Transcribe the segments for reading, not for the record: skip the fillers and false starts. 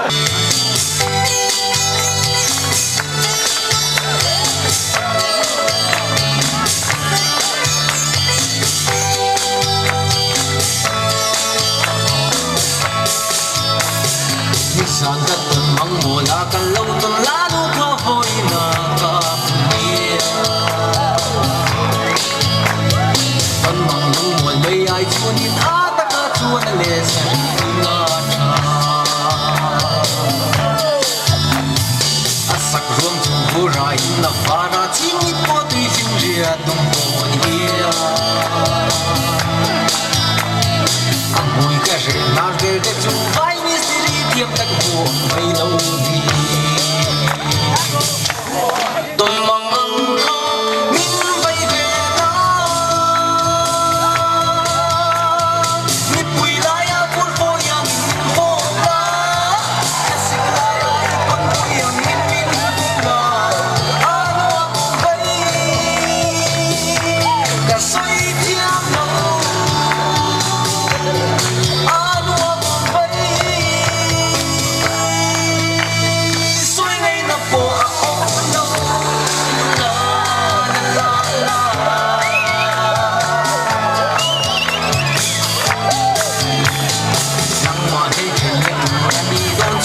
San ta tuần mong mùa là cả lâu tuần lá nu có vui na cả mía tuần mong mong mùa mấy ai chuồn in á ta cả chuồn lệ san na cha asak ruộng chung vu rai na vara chim ít po tui phim ria tung po nia mùi cái rễ na rễ cái chung vai mi tiêm tắc buồn mấy lâu đi tôi mong mong min bay về đó nít bụi lại à buồn phôi à min vô lá cái xích lại ai con bụi à min buồn là nó bay cả xoay thiam nâu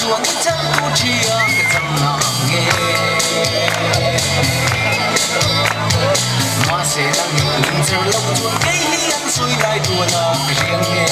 chuan chân tu chia cái chân nào nghe mà sẽ đang nhìn chờ lâu chuan cây hiên xuôi lại đùa là riêng nghe